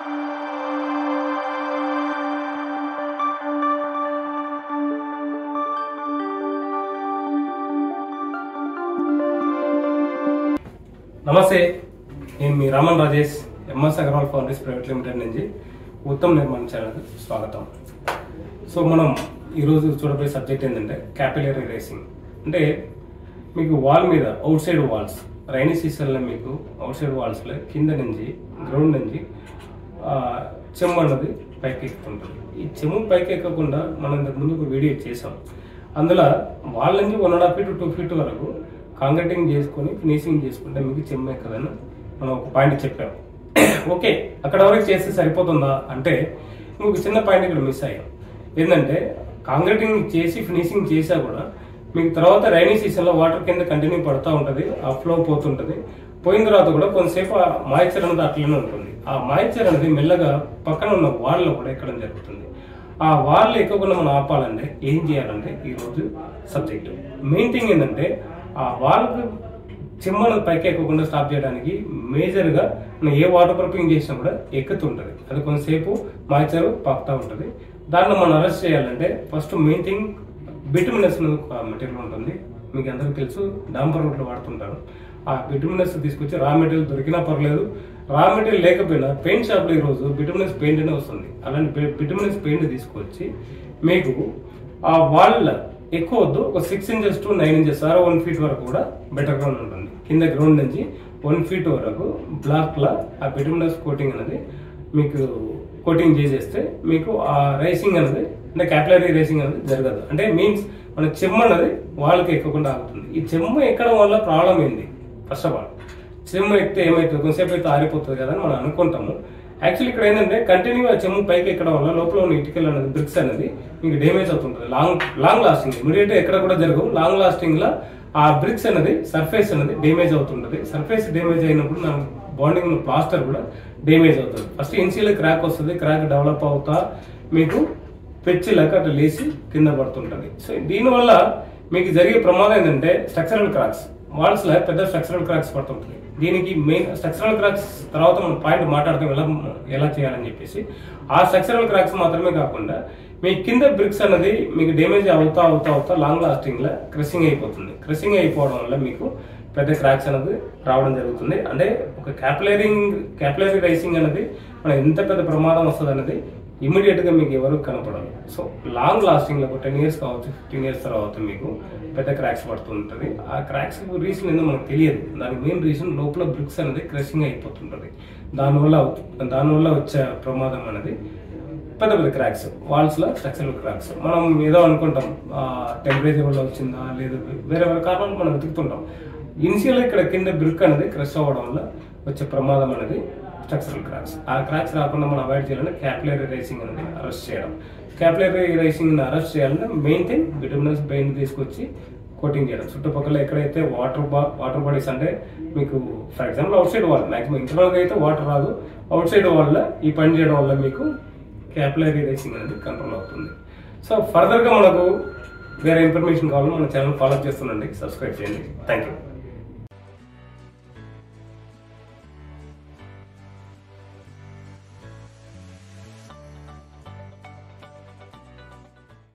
నమస్తే, నేను మీ Raman Rajesh, MS Agarwal foundries private limited నుంచి ఉత్తమ్ నిర్మాణ ఛానల్కి స్వాగతం. సో మనం ఈరోజు చూడబోయే సబ్జెక్ట్ ఏంటంటే క్యాపిలరీ రేసింగ్. అంటే మీకు వాల్ మీద అవుట్ సైడ్ వాల్స్, రైనీ సీజన్లో మీకు అవుట్ సైడ్ వాల్స్లో కింద నుంచి గ్రౌండ్ నుంచి చెమ్ము అన్నది పైకి ఎక్కుతుంటుంది. ఈ చెమ్ము పైకి ఎక్కకుండా మనం ఇంతకుముందు ఒక వీడియో చేసాం. అందులో వాళ్ళ నుంచి 1.5 feet 2 feet వరకు కాంక్రీటింగ్ చేసుకొని ఫినిషింగ్ చేసుకుంటే మీకు చెమ్ము ఎక్కదని మనం ఒక పాయింట్ చెప్పాం. ఓకే, అక్కడ వరకు చేస్తే సరిపోతుందా అంటే ఇంకొక చిన్న పాయింట్ ఇక్కడ మిస్ అయ్యాం. ఏంటంటే కాంక్రీటింగ్ చేసి ఫినిషింగ్ చేసా కూడా మీకు తర్వాత రైనీ సీజన్లో వాటర్ కింద కంటిన్యూ పడుతూ ఉంటుంది, ఆ ఫ్లో పోతుంటుంది. పోయిన తర్వాత కూడా కొంతసేపు ఆ మాయిశ్చర్ అనేది అట్లనే ఉంటుంది. ఆ మాయిశ్చర్ అనేది మెల్లగా పక్కన ఉన్న వాల్లో కూడా ఎక్కడం జరుగుతుంది. ఆ వాళ్ళు ఎక్కకుండా మనం ఆపాలంటే ఏం చేయాలంటే ఈరోజు సబ్జెక్టు మెయిన్ థింగ్ ఏంటంటే ఆ వాల్కి చెమ్మను పైకి ఎక్కకుండా స్టాప్ చేయడానికి మేజర్గా మనం ఏ వాటర్ ప్రూఫింగ్ చేసినా కూడా ఎక్కుతుంటుంది. అది కొంతసేపు మాయిశ్చర్ పాకుతూ ఉంటుంది. దాన్ని మనం అరెస్ట్ చేయాలంటే first main thing bituminous material ఉంటుంది. మీకు అందరికీ తెలుసు, డాంపర్ రోడ్లో వాడుతుంటారు. ఆ బిటుమినస్ తీసుకొచ్చి రా మెటీరియల్ దొరికినా పర్లేదు, రా మెటీరియల్ లేకపోయినా పెయింట్ షాప్లో ఈరోజు బిటుమినస్ పెయింట్ అనే వస్తుంది. అలాంటి బిటుమినస్ పెయింట్ తీసుకొచ్చి మీకు ఆ వాల్ ఎక్కువ వద్దు, ఒక 6 inches to 9 inches 1 feet వరకు కూడా బెటర్గా ఉంటుంది. కింద గ్రౌండ్ నుంచి 1 feet వరకు బ్లాక్లా ఆ బిటుమినస్ కోటింగ్ అనేది మీకు కోటింగ్ చేసేస్తే మీకు ఆ రేసింగ్ అనేది అంటే క్యాపిలరీ రేసింగ్ అనేది జరగదు. అంటే మీన్స్ మన చెమ్ము అనేది వాళ్ళకి ఎక్కకుండా ఆగుతుంది. ఈ చెమ్ము ఎక్కడం వల్ల ప్రాబ్లం ఏంది? ఫస్ట్ ఆఫ్ ఆల్ చెమ్ము ఎక్కితే ఏమవుతుంది, కొంతసేపు అయితే ఆరిపోతుంది కదా అని మనం అనుకుంటాము. యాక్చువల్లీ ఇక్కడ ఏంటంటే కంటిన్యూ ఆ చెమ్ము పైకి ఎక్కడం వల్ల లోపల ఉన్న ఇటుకలు అనేది బ్రిక్స్ అనేది మీకు డ్యామేజ్ అవుతుంటుంది. లాంగ్ లాస్టింగ్ ఇమీడియట్ ఎక్కడ కూడా జరగవు. లాంగ్ లాస్టింగ్ లా ఆ బ్రిక్స్ అనేది సర్ఫేస్ అనేది డ్యామేజ్ అవుతుంటది. సర్ఫేస్ డ్యామేజ్ అయినప్పుడు నా బాండింగ్ ప్లాస్టర్ కూడా డ్యామేజ్ అవుతుంది. ఫస్ట్ ఇన్సియల్ క్రాక్ వస్తుంది. క్రాక్ డెవలప్ అవుతా మీకు పెచ్చిలాక అట్లా లేచి కింద పడుతుంటది. సో దీనివల్ల మీకు జరిగే ప్రమాదం ఏంటంటే స్ట్రక్చరల్ క్రాక్స్, వాల్స్ లో పెద్ద స్ట్రక్చరల్ క్రాక్స్ పడుతుంటాయి. దీనికి మెయిన్ స్ట్రక్చరల్ క్రాక్స్ తర్వాత మనం పాయింట్ మాట్లాడతాం ఎలా చేయాలని చెప్పేసి. ఆ స్ట్రక్చరల్ క్రాక్స్ మాత్రమే కాకుండా మీ కింద బ్రిక్స్ అనేది మీకు డ్యామేజ్ అవుతా లాంగ్ లాస్టింగ్ లో క్రషింగ్ అయిపోతుంది. క్రషింగ్ అయిపోవడం వల్ల మీకు పెద్ద క్రాక్స్ అనేది రావడం జరుగుతుంది. అంటే ఒక క్యాపిలరీ రైసింగ్ అనేది మన ఎంత పెద్ద ప్రమాదం వస్తుంది అనేది ఇమీడియట్ గా మీకు ఎవరు కనపడదు. సో లాంగ్ లాస్టింగ్ లో 10 years కావచ్చు, 15 years తర్వాత మీకు పెద్ద క్రాక్స్ పడుతుంటది. ఆ క్రాక్స్ రీజన్ ఏందో మనకు తెలియదు. దానికి మెయిన్ రీజన్ లోపల బ్రిక్స్ అనేది క్రషింగ్ అయిపోతుంటది. దానివల్ల వచ్చే ప్రమాదం అనేది పెద్ద పెద్ద క్రాక్స్, వాల్స్ లో స్ట్రక్చరల్ క్రాక్స్. మనం ఏదో అనుకుంటాం టెంపరేచర్ వల్ల వచ్చిందా లేదు, వేరే కారణాలు మనం వెతుకుతుంటాం. ఇనిషియల్ ఇక్కడ కింద బ్రిక్ అనేది క్రష్ అవ్వడం వల్ల వచ్చే ప్రమాదం అనేది స్ట్రక్చరల్ క్రాక్స్. ఆ క్రాక్స్ రాకుండా మనం అవాయిడ్ చేయాలంటే క్యాపిలరీ రైసింగ్ అనేది అరెస్ట్ చేయడం. క్యాపిలరీ రైసింగ్ అరెస్ట్ చేయాలంటే మెయిన్ థింగ్ బిటుమినస్ పెయింట్ తీసుకొచ్చి కోటింగ్ చేయడం. చుట్టుపక్కల ఎక్కడైతే వాటర్ బాడీస్ అంటే మీకు for example out side wall, maximum internal గా అయితే వాటర్ రాదు, అవుట్ సైడ్ వాల్ ఈ పని చేయడం వల్ల మీకు క్యాపిలరీ రైసింగ్ అనేది కంట్రోల్ అవుతుంది. సో ఫర్దర్ గా మనకు వేరే ఇన్ఫర్మేషన్ కావాలని మన ఛానల్ ఫాలో చేస్తుండండి, సబ్స్క్రైబ్ చేయండి. Thank you.